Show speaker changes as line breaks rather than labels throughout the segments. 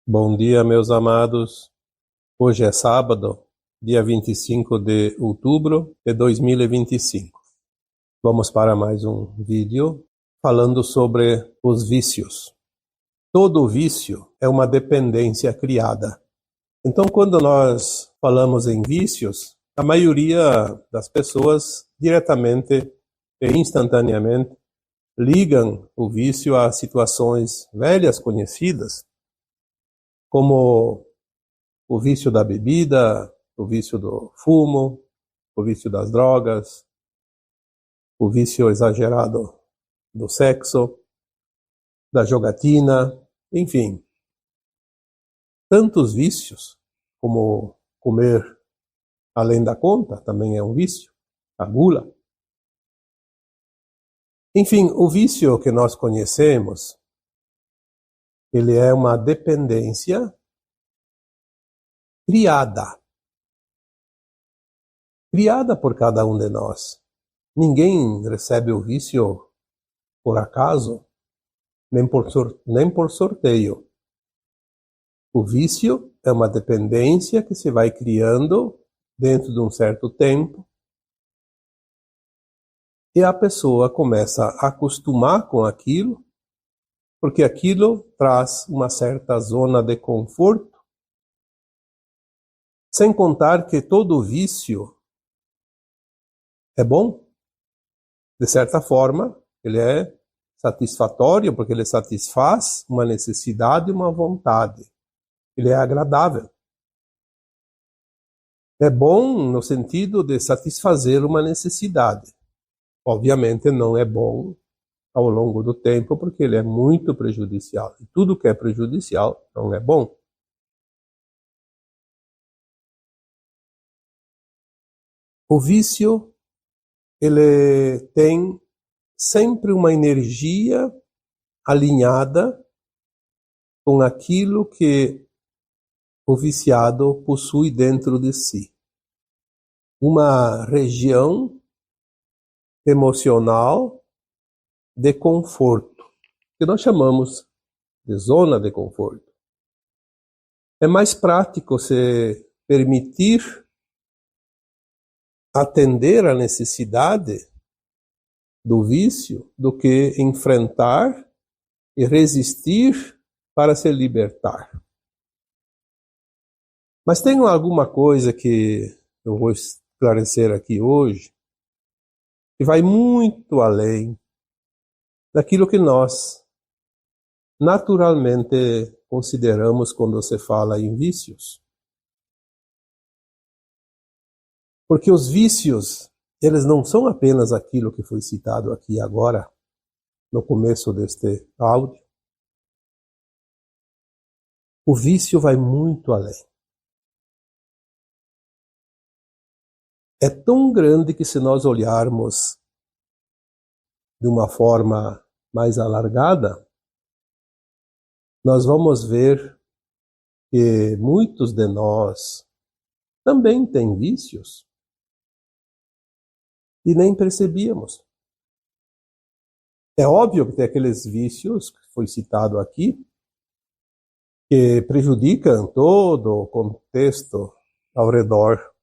Bom dia, meus amados. Hoje é sábado, dia 25 de outubro de 2025. Vamos para mais um vídeo falando sobre os vícios. Todo vício é uma dependência criada. Então, quando nós falamos em vícios, a maioria das pessoas diretamente e instantaneamente ligam o vício a situações velhas conhecidas, como o vício da bebida, o vício do fumo, o vício das drogas, o vício exagerado do sexo, da jogatina, enfim. Tantos vícios, como comer além da conta, também é um vício, a gula. Enfim, o vício que nós conhecemos, ele é uma dependência criada por cada um de nós. Ninguém recebe o vício por acaso, nem por sorteio. O vício é uma dependência que se vai criando dentro de um certo tempo e a pessoa começa a acostumar com aquilo, porque aquilo traz uma certa zona de conforto, sem contar que todo vício é bom. De certa forma, ele é satisfatório, porque ele satisfaz uma necessidade e uma vontade. Ele é agradável. É bom no sentido de satisfazer uma necessidade. Obviamente não é bom ao longo do tempo, porque ele é muito prejudicial. E tudo que é prejudicial não é bom. O vício, ele tem sempre uma energia alinhada com aquilo que o viciado possui dentro de si. Uma região emocional de conforto, que nós chamamos de zona de conforto. É mais prático se permitir atender à necessidade do vício do que enfrentar e resistir para se libertar. Mas tem alguma coisa que eu vou esclarecer aqui hoje, que vai muito além daquilo que nós naturalmente consideramos quando se fala em vícios. Porque os vícios, eles não são apenas aquilo que foi citado aqui agora, no começo deste áudio. O vício vai muito além. É tão grande que, se nós olharmos de uma forma mais alargada, nós vamos ver que muitos de nós também têm vícios e nem percebíamos. É óbvio que tem aqueles vícios que foi citado aqui, que prejudicam todo o contexto ao redor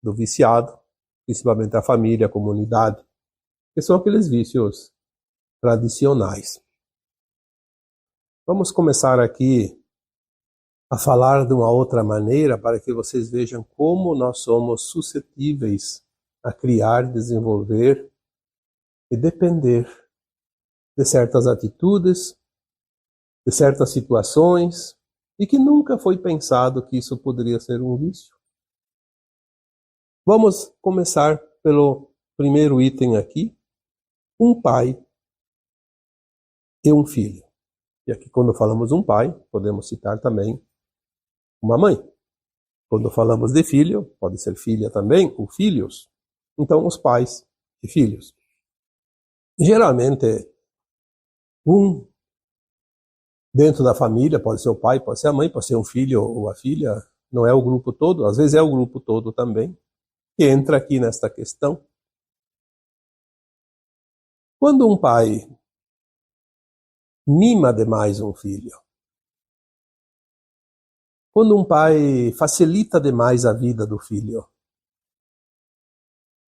do viciado, principalmente a família, a comunidade, que são aqueles vícios tradicionais. Vamos começar aqui a falar de uma outra maneira para que vocês vejam como nós somos suscetíveis a criar, desenvolver e depender de certas atitudes, de certas situações, e que nunca foi pensado que isso poderia ser um vício. Vamos começar pelo primeiro item aqui, um pai e um filho. E aqui, quando falamos um pai, podemos citar também uma mãe. Quando falamos de filho, pode ser filha também, ou filhos. Então, os pais e filhos. Geralmente, um dentro da família, pode ser o pai, pode ser a mãe, pode ser um filho ou a filha, não é o grupo todo, às vezes é o grupo todo também, que entra aqui nesta questão. Quando um pai mima demais um filho, Quando um pai facilita demais a vida do filho,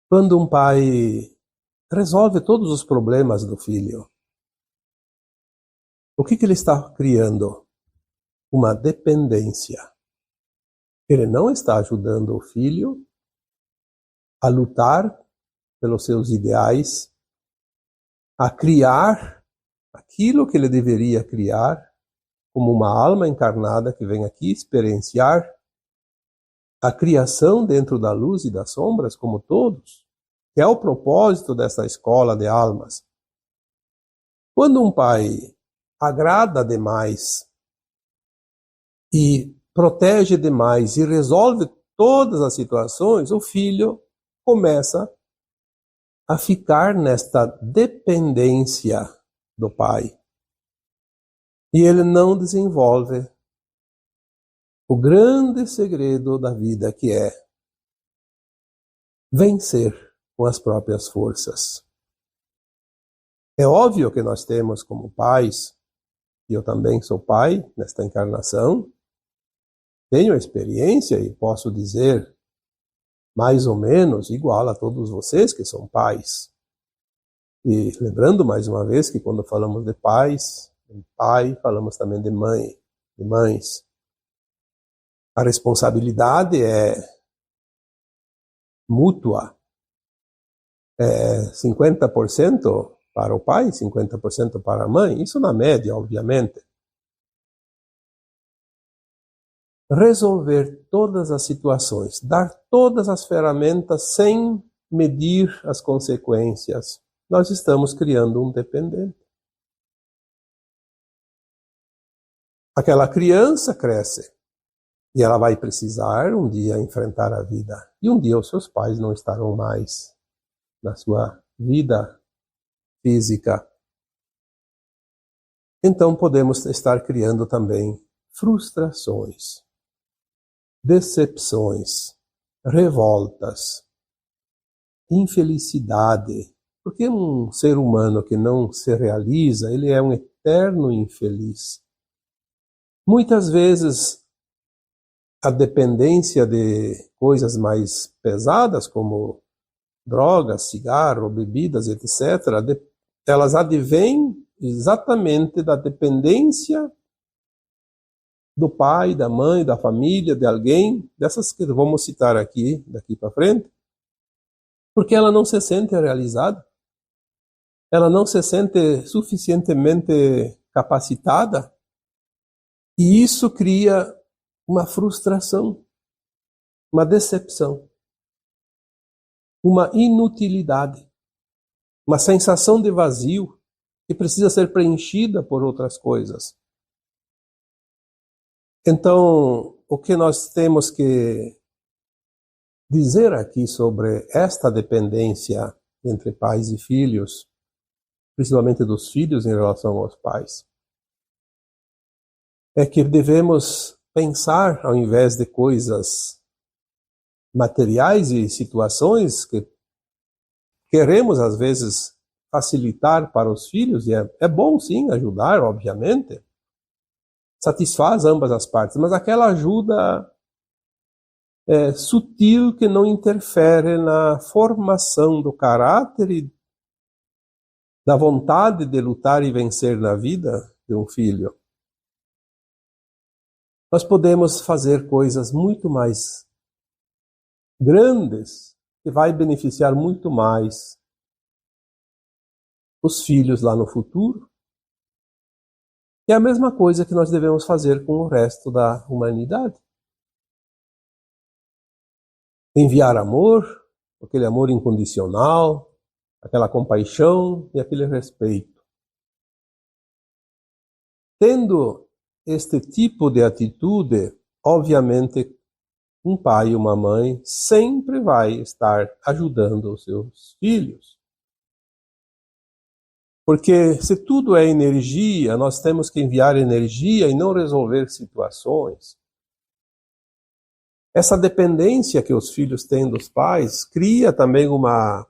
quando um pai resolve todos os problemas do filho, o que ele está criando? Uma dependência. Ele não está ajudando o filho a lutar pelos seus ideais, a criar aquilo que ele deveria criar, como uma alma encarnada que vem aqui experienciar a criação dentro da luz e das sombras, como todos, que é o propósito dessa escola de almas. Quando um pai agrada demais e protege demais e resolve todas as situações, o filho começa a ficar nesta dependência do pai. E ele não desenvolve o grande segredo da vida, que é vencer com as próprias forças. É óbvio que nós temos como pais, e eu também sou pai nesta encarnação, tenho experiência e posso dizer mais ou menos igual a todos vocês que são pais. E lembrando mais uma vez que quando falamos de pais, de pai, falamos também de mãe, de mães. A responsabilidade é mútua. É 50% para o pai, 50% para a mãe. Isso na média, obviamente. Resolver todas as situações, dar todas as ferramentas sem medir as consequências. Nós estamos criando um dependente. Aquela criança cresce e ela vai precisar um dia enfrentar a vida. E um dia os seus pais não estarão mais na sua vida física. Então podemos estar criando também frustrações, decepções, revoltas, infelicidade. Porque um ser humano que não se realiza, ele é um eterno infeliz. Muitas vezes a dependência de coisas mais pesadas, como drogas, cigarro, bebidas, etc., elas advêm exatamente da dependência do pai, da mãe, da família, de alguém, dessas que vamos citar aqui, daqui para frente, porque ela não se sente realizada, ela não se sente suficientemente capacitada, e isso cria uma frustração, uma decepção, uma inutilidade, uma sensação de vazio que precisa ser preenchida por outras coisas. Então, o que nós temos que dizer aqui sobre esta dependência entre pais e filhos, principalmente dos filhos em relação aos pais, é que devemos pensar, ao invés de coisas materiais e situações que queremos, às vezes, facilitar para os filhos, e é bom, sim, ajudar, obviamente, satisfaz ambas as partes, mas aquela ajuda sutil que não interfere na formação do caráter e da vontade de lutar e vencer na vida de um filho. Nós podemos fazer coisas muito mais grandes que vai beneficiar muito mais os filhos lá no futuro. E é a mesma coisa que nós devemos fazer com o resto da humanidade. Enviar amor, aquele amor incondicional, aquela compaixão e aquele respeito. Tendo este tipo de atitude, obviamente, um pai e uma mãe sempre vai estar ajudando os seus filhos. Porque se tudo é energia, nós temos que enviar energia e não resolver situações. Essa dependência que os filhos têm dos pais cria também uma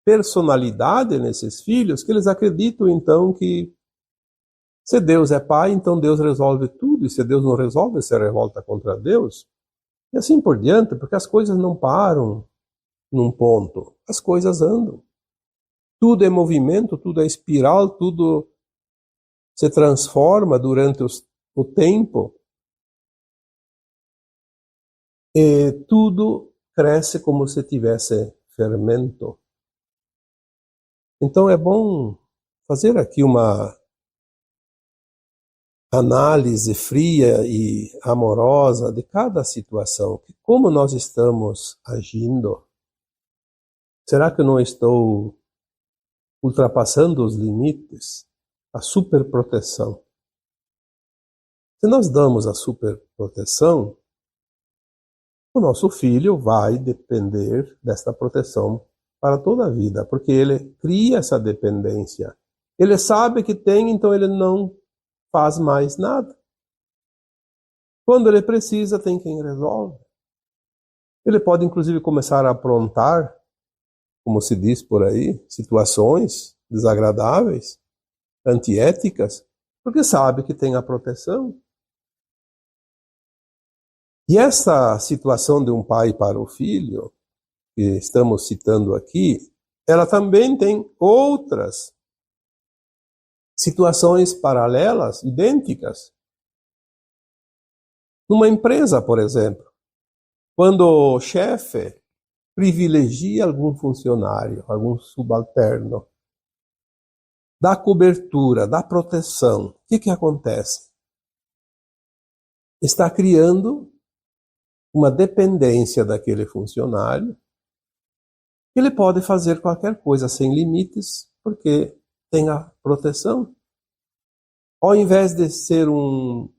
personalidade nesses filhos que eles acreditam então que Se Deus é Pai, então Deus resolve tudo, e se Deus não resolve, se revolta contra Deus. E assim por diante, porque as coisas não param num ponto, as coisas andam. Tudo é movimento, tudo é espiral, tudo se transforma durante o tempo. E tudo cresce como se tivesse fermento. Então é bom fazer aqui uma análise fria e amorosa de cada situação. Como nós estamos agindo? Será que eu não estou ultrapassando os limites? A superproteção. Se nós damos a superproteção, o nosso filho vai depender desta proteção para toda a vida, porque ele cria essa dependência. Ele sabe que tem, então ele não faz mais nada. Quando ele precisa, tem quem resolve. Ele pode, inclusive, começar a aprontar, como se diz por aí, situações desagradáveis, antiéticas, porque sabe que tem a proteção. E essa situação de um pai para o filho, que estamos citando aqui, ela também tem outras situações paralelas, idênticas. Numa empresa, por exemplo, quando o chefe privilegia algum funcionário, algum subalterno, dá cobertura, dá proteção, o que acontece? Está criando uma dependência daquele funcionário. Ele pode fazer qualquer coisa sem limites, porque tem a proteção. Ao invés de ser um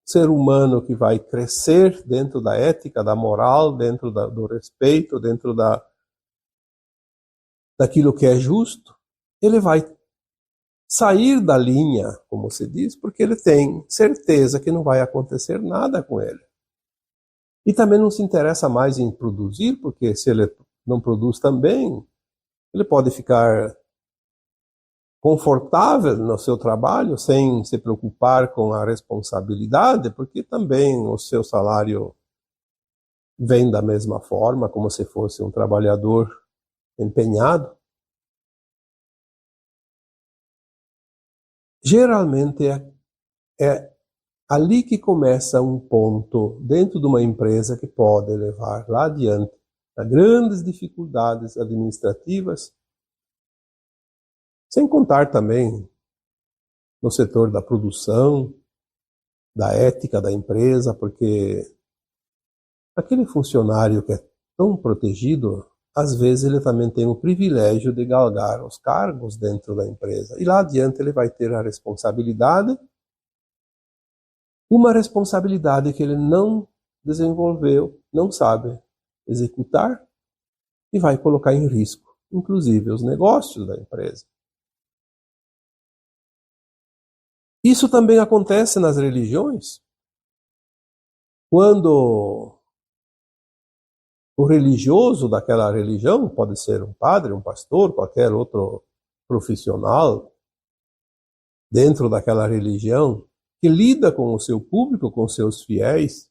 ser humano que vai crescer dentro da ética, da moral, dentro do respeito, dentro daquilo que é justo, ele vai sair da linha, como se diz, porque ele tem certeza que não vai acontecer nada com ele. E também não se interessa mais em produzir, porque se ele não produz também, ele pode ficar confortável no seu trabalho, sem se preocupar com a responsabilidade, porque também o seu salário vem da mesma forma, como se fosse um trabalhador empenhado. Geralmente é ali que começa um ponto dentro de uma empresa que pode levar lá adiante a grandes dificuldades administrativas, sem contar também no setor da produção, da ética da empresa, porque aquele funcionário que é tão protegido, às vezes ele também tem o privilégio de galgar os cargos dentro da empresa. E lá adiante ele vai ter a responsabilidade, uma responsabilidade que ele não desenvolveu, não sabe executar, e vai colocar em risco, inclusive, os negócios da empresa. Isso também acontece nas religiões. Quando o religioso daquela religião, pode ser um padre, um pastor, qualquer outro profissional dentro daquela religião, que lida com o seu público, com seus fiéis,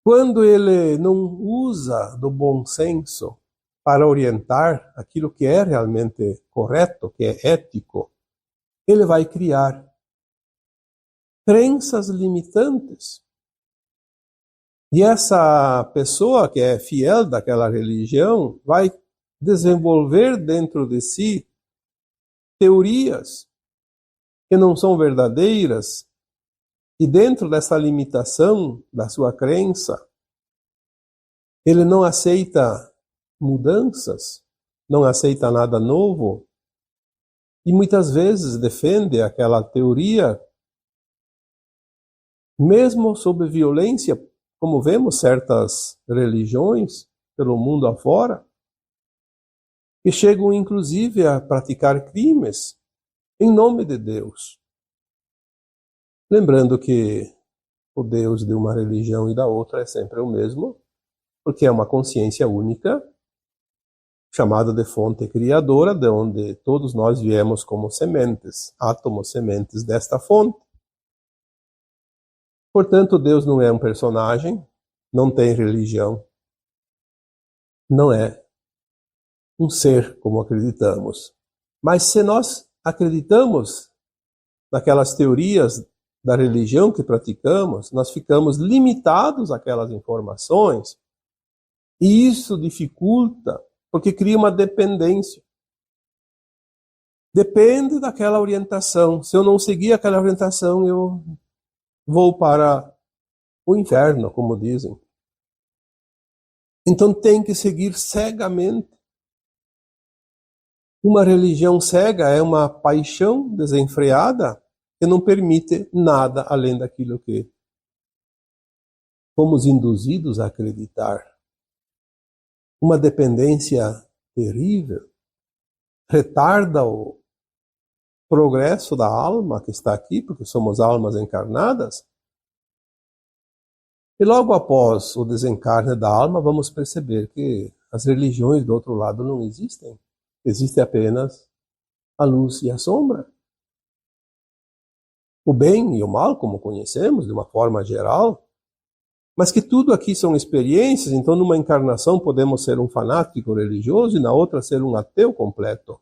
quando ele não usa do bom senso para orientar aquilo que é realmente correto, que é ético, ele vai criar crenças limitantes. E essa pessoa que é fiel daquela religião vai desenvolver dentro de si teorias que não são verdadeiras, e dentro dessa limitação da sua crença, ele não aceita mudanças, não aceita nada novo, e muitas vezes defende aquela teoria, mesmo sob violência, como vemos certas religiões pelo mundo afora, que chegam inclusive a praticar crimes em nome de Deus. Lembrando que o Deus de uma religião e da outra é sempre o mesmo, porque é uma consciência única, chamada de fonte criadora, de onde todos nós viemos como sementes, átomos sementes desta fonte. Portanto, Deus não é um personagem, não tem religião, não é um ser como acreditamos. Mas se nós acreditamos naquelas teorias da religião que praticamos, nós ficamos limitados àquelas informações e isso dificulta, porque cria uma dependência. Depende daquela orientação. Se eu não seguir aquela orientação, eu vou para o inferno, como dizem. Então tem que seguir cegamente. Uma religião cega é uma paixão desenfreada que não permite nada além daquilo que fomos induzidos a acreditar. Uma dependência terrível retarda o progresso da alma que está aqui, porque somos almas encarnadas. E logo após o desencarne da alma, vamos perceber que as religiões do outro lado não existem. Existe apenas a luz e a sombra. O bem e o mal, como conhecemos, de uma forma geral, mas que tudo aqui são experiências, então numa encarnação podemos ser um fanático religioso e na outra ser um ateu completo.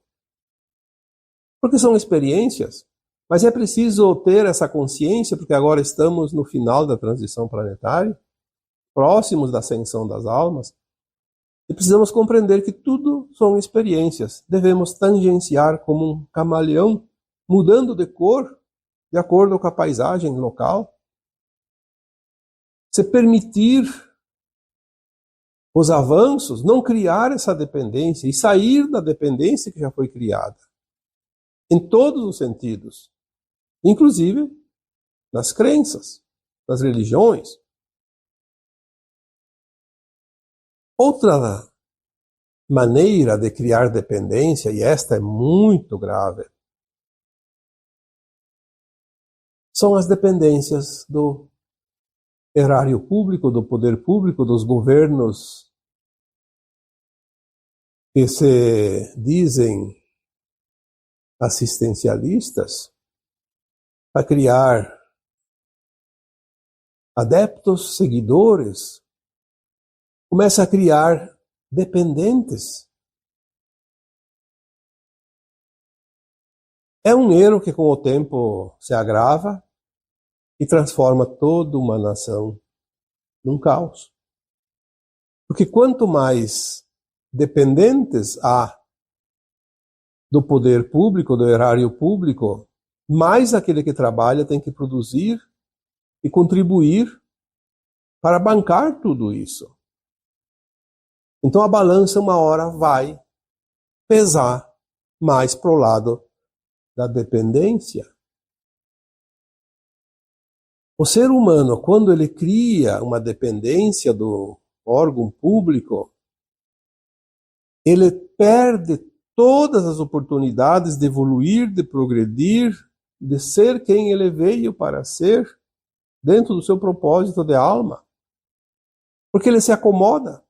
Porque são experiências, mas é preciso ter essa consciência, porque agora estamos no final da transição planetária, próximos da ascensão das almas, e precisamos compreender que tudo são experiências. Devemos tangenciar como um camaleão, mudando de cor, de acordo com a paisagem local. Se permitir os avanços, não criar essa dependência e sair da dependência que já foi criada. Em todos os sentidos. Inclusive nas crenças, nas religiões. Outra maneira de criar dependência, e esta é muito grave, são as dependências do erário público, do poder público, dos governos que se dizem assistencialistas, a criar adeptos, seguidores, começa a criar dependentes. É um erro que com o tempo se agrava e transforma toda uma nação num caos. Porque quanto mais dependentes há do poder público, do erário público, mais aquele que trabalha tem que produzir e contribuir para bancar tudo isso. Então a balança uma hora vai pesar mais para o lado da dependência. O ser humano, quando ele cria uma dependência do órgão público, ele perde todas as oportunidades de evoluir, de progredir, de ser quem ele veio para ser, dentro do seu propósito de alma. Porque ele se acomoda.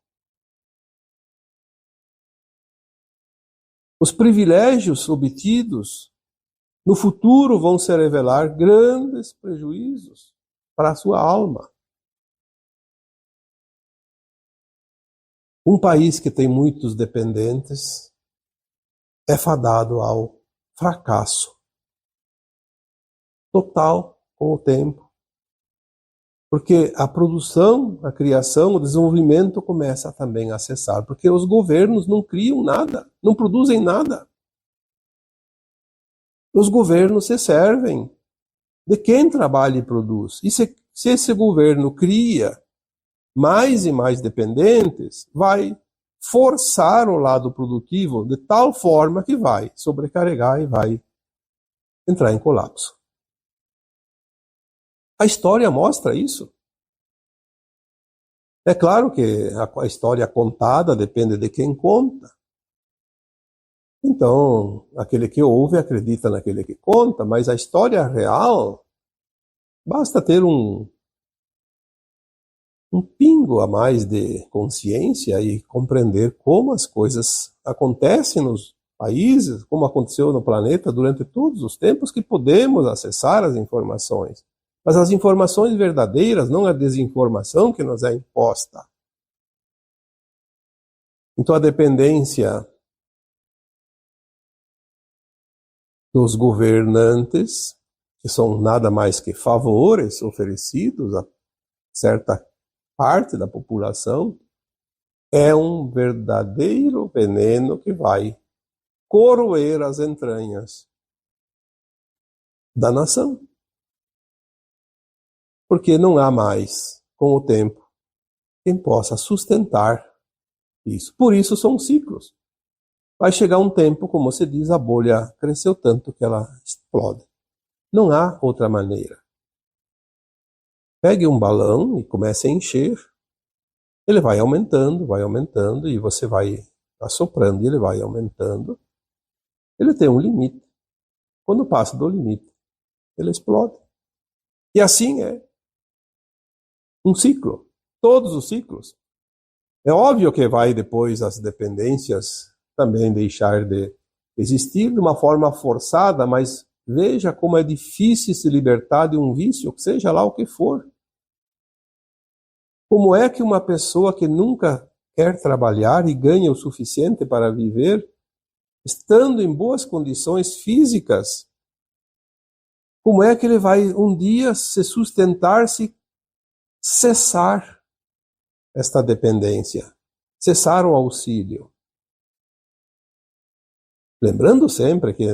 Os privilégios obtidos no futuro vão se revelar grandes prejuízos para a sua alma. Um país que tem muitos dependentes é fadado ao fracasso total com o tempo. Porque a produção, a criação, o desenvolvimento começa também a cessar. Porque os governos não criam nada, não produzem nada. Os governos se servem de quem trabalha e produz. E se esse governo cria mais e mais dependentes, vai forçar o lado produtivo de tal forma que vai sobrecarregar e vai entrar em colapso. A história mostra isso. É claro que a história contada depende de quem conta. Então, aquele que ouve acredita naquele que conta, mas a história real, basta ter um um pingo a mais de consciência e compreender como as coisas acontecem nos países, como aconteceu no planeta durante todos os tempos que podemos acessar as informações. Mas as informações verdadeiras, não a desinformação que nos é imposta. Então a dependência dos governantes, que são nada mais que favores oferecidos a certa parte da população, é um verdadeiro veneno que vai corroer as entranhas da nação. Porque não há mais, com o tempo, quem possa sustentar isso. Por isso são ciclos. Vai chegar um tempo, como se diz, a bolha cresceu tanto que ela explode. Não há outra maneira. Pegue um balão e comece a encher. Ele vai aumentando, e você vai assoprando e ele vai aumentando. Ele tem um limite. Quando passa do limite, ele explode. E assim é um ciclo. Todos os ciclos. É óbvio que vai depois as dependências também deixar de existir de uma forma forçada, mas veja como é difícil se libertar de um vício, seja lá o que for. Como é que uma pessoa que nunca quer trabalhar e ganha o suficiente para viver, estando em boas condições físicas, como é que ele vai um dia se sustentar se cessar esta dependência, cessar o auxílio? Lembrando sempre que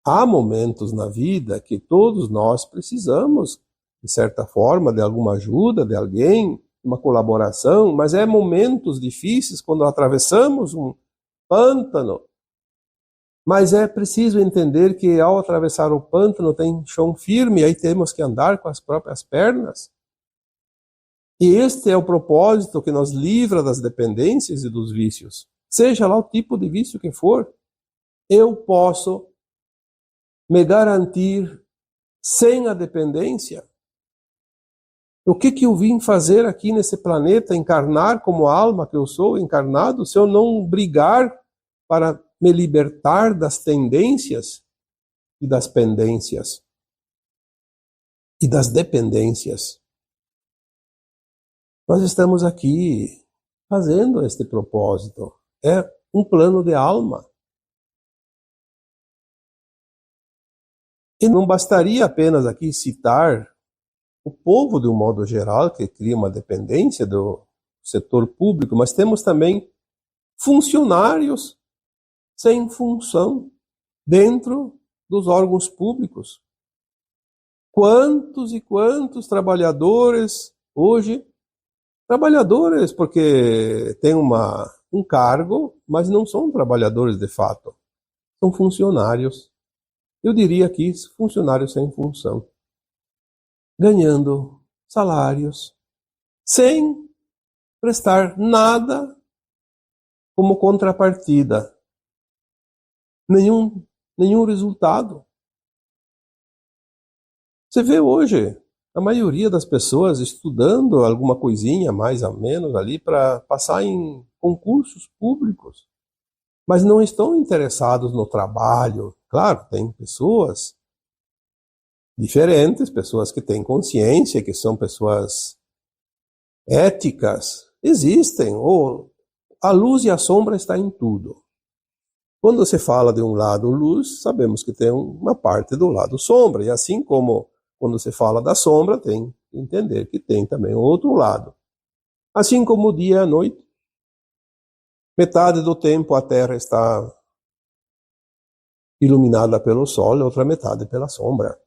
há momentos na vida que todos nós precisamos, de certa forma, de alguma ajuda, de alguém, uma colaboração, mas é momentos difíceis quando atravessamos um pântano. Mas é preciso entender que ao atravessar o pântano tem chão firme, aí temos que andar com as próprias pernas. E este é o propósito que nos livra das dependências e dos vícios. Seja lá o tipo de vício que for, eu posso me garantir sem a dependência. O que eu vim fazer aqui nesse planeta, encarnar como a alma que eu sou, encarnado, se eu não brigar para me libertar das tendências e das pendências e das dependências? Nós estamos aqui fazendo este propósito. É um plano de alma. E não bastaria apenas aqui citar o povo de um modo geral, que cria uma dependência do setor público, mas temos também funcionários sem função dentro dos órgãos públicos. Quantos e quantos trabalhadores hoje, trabalhadores porque têm um cargo, mas não são trabalhadores de fato, são funcionários. Eu diria aqui funcionários sem função, ganhando salários, sem prestar nada como contrapartida, nenhum resultado. Você vê hoje a maioria das pessoas estudando alguma coisinha mais ou menos ali para passar em concursos públicos, mas não estão interessados no trabalho. Claro, tem pessoas diferentes, pessoas que têm consciência, que são pessoas éticas, existem. Ou a luz e a sombra está em tudo. Quando se fala de um lado luz, sabemos que tem uma parte do lado sombra, e assim como quando se fala da sombra, tem que entender que tem também o outro lado. Assim como o dia e a noite. Metade do tempo a Terra está iluminada pelo sol, e outra metade pela sombra.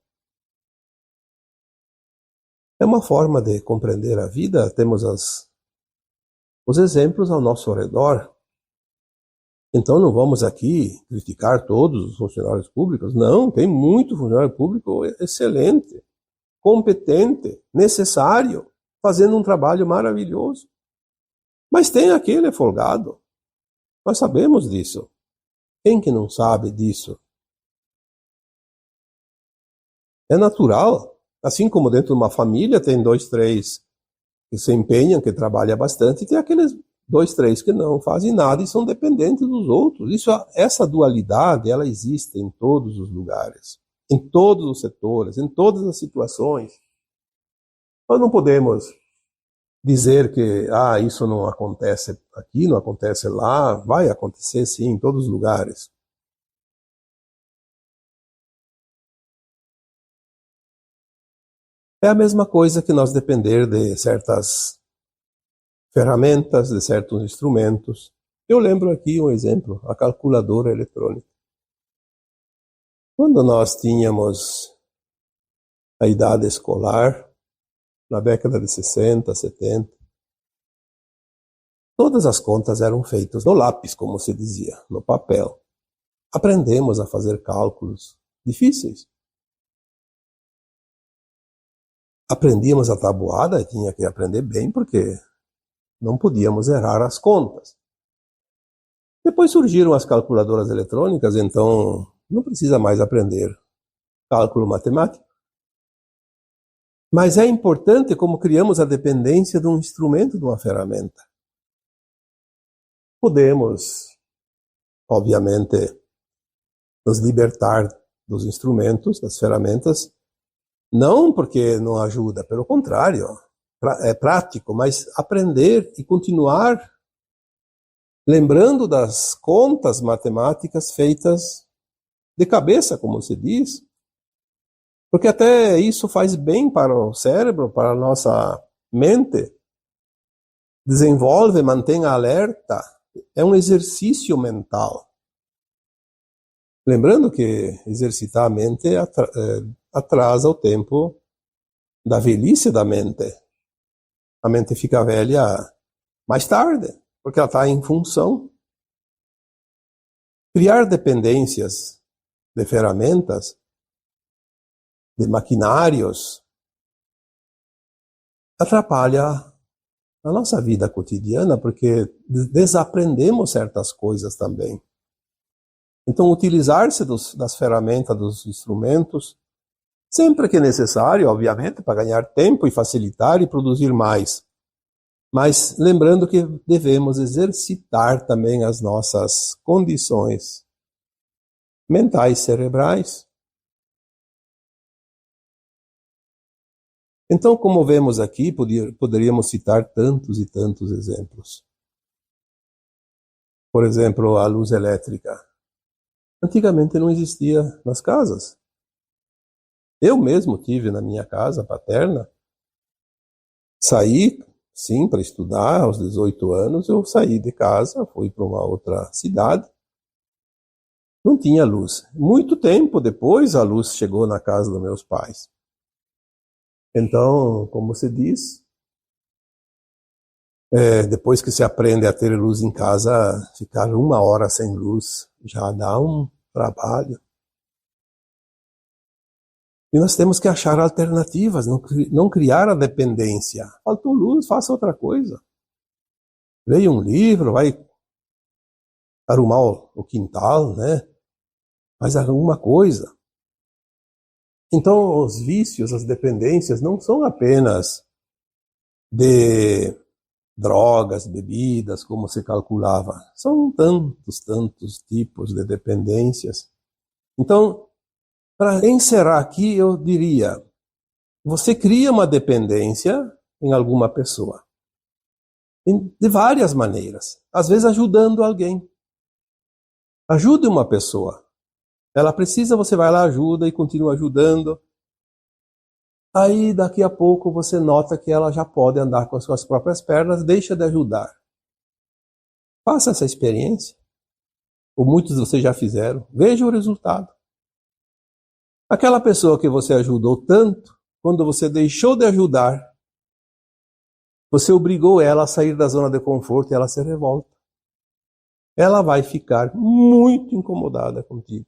É uma forma de compreender a vida. Temos os exemplos ao nosso redor. Então não vamos aqui criticar todos os funcionários públicos. Não, tem muito funcionário público excelente, competente, necessário, fazendo um trabalho maravilhoso. Mas tem aquele folgado. Nós sabemos disso. Quem que não sabe disso? É natural. Assim como dentro de uma família tem 2, 3 que se empenham, que trabalham bastante, e tem aqueles 2, 3 que não fazem nada e são dependentes dos outros. Essa dualidade, ela existe em todos os lugares, em todos os setores, em todas as situações. Nós não podemos dizer que isso não acontece aqui, não acontece lá. Vai acontecer sim, em todos os lugares. É a mesma coisa que nós depender de certas ferramentas, de certos instrumentos. Eu lembro aqui um exemplo, a calculadora eletrônica. Quando nós tínhamos a idade escolar, na década de 60, 70, todas as contas eram feitas no lápis, como se dizia, no papel. Aprendemos a fazer cálculos difíceis. Aprendíamos a tabuada e tinha que aprender bem porque não podíamos errar as contas. Depois surgiram as calculadoras eletrônicas, então não precisa mais aprender cálculo matemático. Mas é importante como criamos a dependência de um instrumento, de uma ferramenta. Podemos, obviamente, nos libertar dos instrumentos, das ferramentas, não porque não ajuda, pelo contrário, é prático, mas aprender e continuar lembrando das contas matemáticas feitas de cabeça, como se diz, porque até isso faz bem para o cérebro, para a nossa mente, desenvolve, mantém alerta, é um exercício mental. Lembrando que exercitar a mente atrasa o tempo da velhice da mente. A mente fica velha mais tarde, porque ela está em função. Criar dependências de ferramentas, de maquinários, atrapalha a nossa vida cotidiana, porque desaprendemos certas coisas também. Então, utilizar-se das ferramentas, dos instrumentos, sempre que necessário, obviamente, para ganhar tempo e facilitar e produzir mais. Mas lembrando que devemos exercitar também as nossas condições mentais, cerebrais. Então, como vemos aqui, poderíamos citar tantos e tantos exemplos. Por exemplo, a luz elétrica. Antigamente não existia nas casas. Eu mesmo tive na minha casa paterna, saí, sim, para estudar, aos 18 anos, eu saí de casa, fui para uma outra cidade, não tinha luz. Muito tempo depois a luz chegou na casa dos meus pais. Então, como se diz, depois que se aprende a ter luz em casa, ficar 1 hora sem luz já dá um trabalho. E nós temos que achar alternativas, não criar a dependência. Faltou luz, faça outra coisa. Leia um livro, vai arrumar o quintal, né? Faz alguma coisa. Então, os vícios, as dependências não são apenas de drogas, bebidas, como se calculava. São tantos tipos de dependências. Então, para encerrar aqui, eu diria, você cria uma dependência em alguma pessoa. De várias maneiras. Às vezes ajudando alguém. Ajude uma pessoa. Ela precisa, você vai lá, ajuda e continua ajudando. Aí, daqui a pouco, você nota que ela já pode andar com as suas próprias pernas, deixa de ajudar. Faça essa experiência. Ou muitos de vocês já fizeram. Veja o resultado. Aquela pessoa que você ajudou tanto, quando você deixou de ajudar, você obrigou ela a sair da zona de conforto e ela se revolta. Ela vai ficar muito incomodada contigo.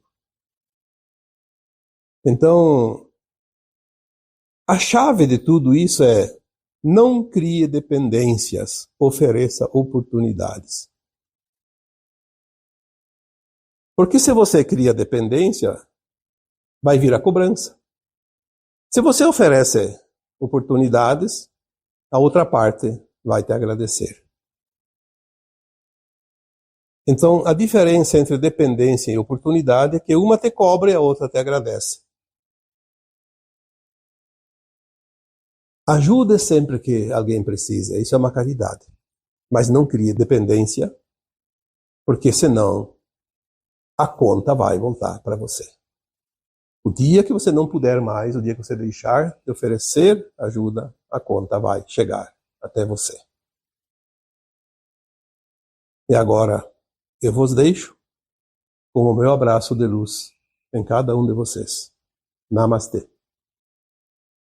Então, a chave de tudo isso é: não crie dependências, ofereça oportunidades. Porque se você cria dependência, vai vir a cobrança. Se você oferece oportunidades, a outra parte vai te agradecer. Então, a diferença entre dependência e oportunidade é que uma te cobra e a outra te agradece. Ajude sempre que alguém precisa, isso é uma caridade. Mas não crie dependência, porque senão a conta vai voltar para você. O dia que você não puder mais, o dia que você deixar de oferecer ajuda, a conta vai chegar até você. E agora, eu vos deixo com o meu abraço de luz em cada um de vocês. Namastê.